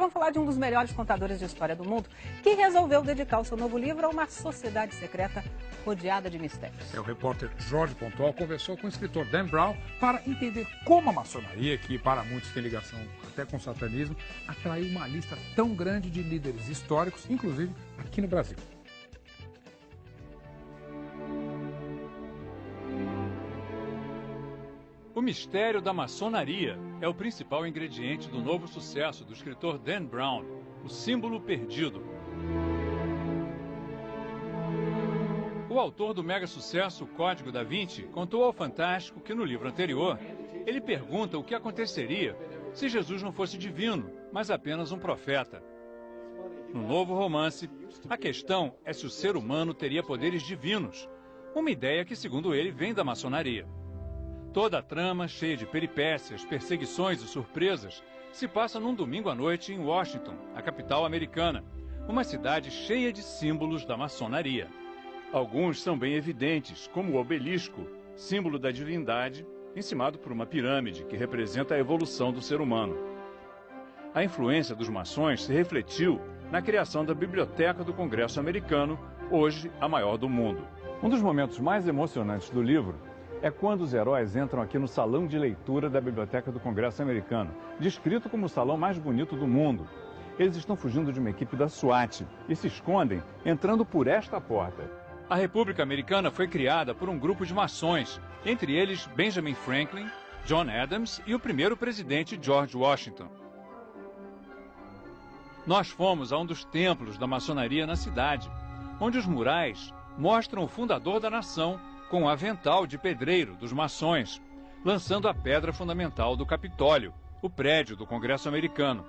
vamos falar de um dos melhores contadores de história do mundo, que resolveu dedicar o seu novo livro a uma sociedade secreta rodeada de mistérios. O repórter Jorge Pontual conversou com o escritor Dan Brown para entender como a maçonaria, que para muitos tem ligação até com o satanismo, atraiu uma lista tão grande de líderes históricos, inclusive aqui no Brasil. O mistério da maçonaria é o principal ingrediente do novo sucesso do escritor Dan Brown, O Símbolo Perdido. O autor do mega sucesso O Código da Vinci contou ao Fantástico que no livro anterior ele pergunta o que aconteceria se Jesus não fosse divino, mas apenas um profeta. No novo romance, a questão é se o ser humano teria poderes divinos, uma ideia que, segundo ele, vem da maçonaria. Toda a trama, cheia de peripécias, perseguições e surpresas, se passa num domingo à noite em Washington, a capital americana, uma cidade cheia de símbolos da maçonaria. Alguns são bem evidentes, como o obelisco, símbolo da divindade, encimado por uma pirâmide que representa a evolução do ser humano. A influência dos maçons se refletiu na criação da Biblioteca do Congresso Americano, hoje a maior do mundo. Um dos momentos mais emocionantes do livro é quando os heróis entram aqui no salão de leitura da Biblioteca do Congresso Americano, descrito como o salão mais bonito do mundo. Eles estão fugindo de uma equipe da SWAT e se escondem entrando por esta porta. A República Americana foi criada por um grupo de maçons, entre eles Benjamin Franklin, John Adams e o primeiro presidente George Washington. Nós fomos a um dos templos da maçonaria na cidade, onde os murais mostram o fundador da nação com o avental de pedreiro dos maçons, lançando a pedra fundamental do Capitólio, o prédio do Congresso Americano.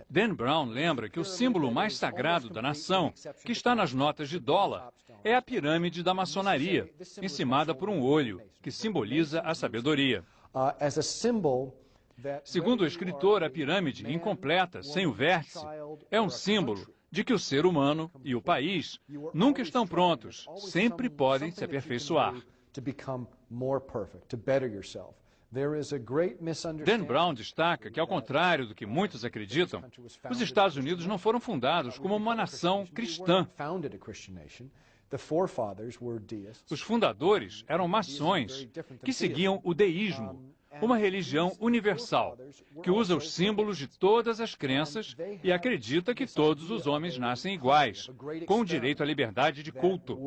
Dan Brown lembra que o símbolo mais sagrado da nação, que está nas notas de dólar, é a pirâmide da maçonaria, encimada por um olho, que simboliza a sabedoria. Segundo o escritor, a pirâmide incompleta, sem o vértice, é um símbolo de que o ser humano e o país nunca estão prontos, sempre podem se aperfeiçoar. Dan Brown destaca que, ao contrário do que muitos acreditam, os Estados Unidos não foram fundados como uma nação cristã. Os fundadores eram maçons que seguiam o deísmo, uma religião universal, que usa os símbolos de todas as crenças e acredita que todos os homens nascem iguais, com o direito à liberdade de culto.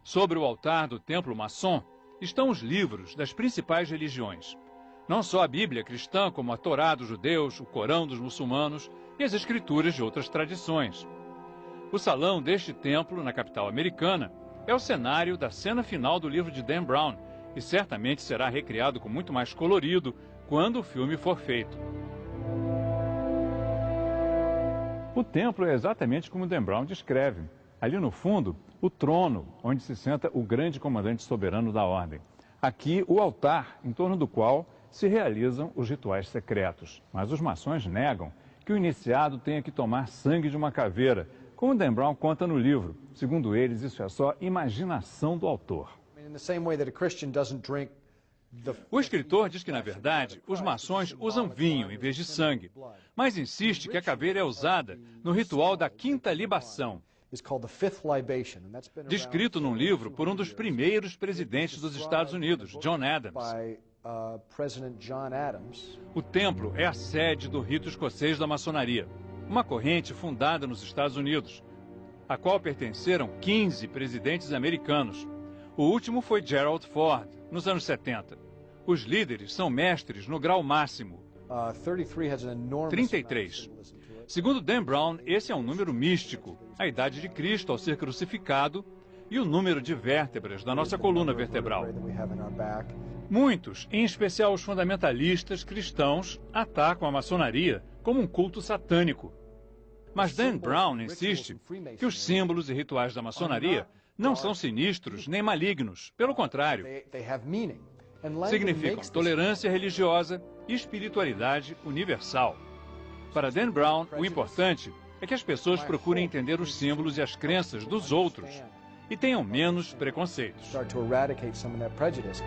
Sobre o altar do templo maçom estão os livros das principais religiões. Não só a Bíblia cristã, como a Torá dos judeus, o Corão dos muçulmanos e as escrituras de outras tradições. O salão deste templo, na capital americana, é o cenário da cena final do livro de Dan Brown e certamente será recriado com muito mais colorido quando o filme for feito. O templo é exatamente como Dan Brown descreve. Ali no fundo, o trono, onde se senta o grande comandante soberano da ordem. Aqui, o altar, em torno do qual se realizam os rituais secretos. Mas os maçons negam que o iniciado tenha que tomar sangue de uma caveira, como Dan Brown conta no livro. Segundo eles, isso é só imaginação do autor. O escritor diz que, na verdade, os maçons usam vinho em vez de sangue, mas insiste que a caveira é usada no ritual da quinta libação, descrito num livro por um dos primeiros presidentes dos Estados Unidos, John Adams. O templo é a sede do rito escocês da maçonaria, uma corrente fundada nos Estados Unidos, a qual pertenceram 15 presidentes americanos. O último foi Gerald Ford, nos anos 70. Os líderes são mestres no grau máximo, 33. Segundo Dan Brown, esse é um número místico, a idade de Cristo ao ser crucificado e o número de vértebras da nossa coluna vertebral. Muitos, em especial os fundamentalistas cristãos, atacam a maçonaria como um culto satânico. Mas Dan Brown insiste que os símbolos e rituais da maçonaria não são sinistros nem malignos, pelo contrário. Significam tolerância religiosa e espiritualidade universal. Para Dan Brown, o importante é que as pessoas procurem entender os símbolos e as crenças dos outros e tenham menos preconceitos. Start to eradicate some of that prejudice.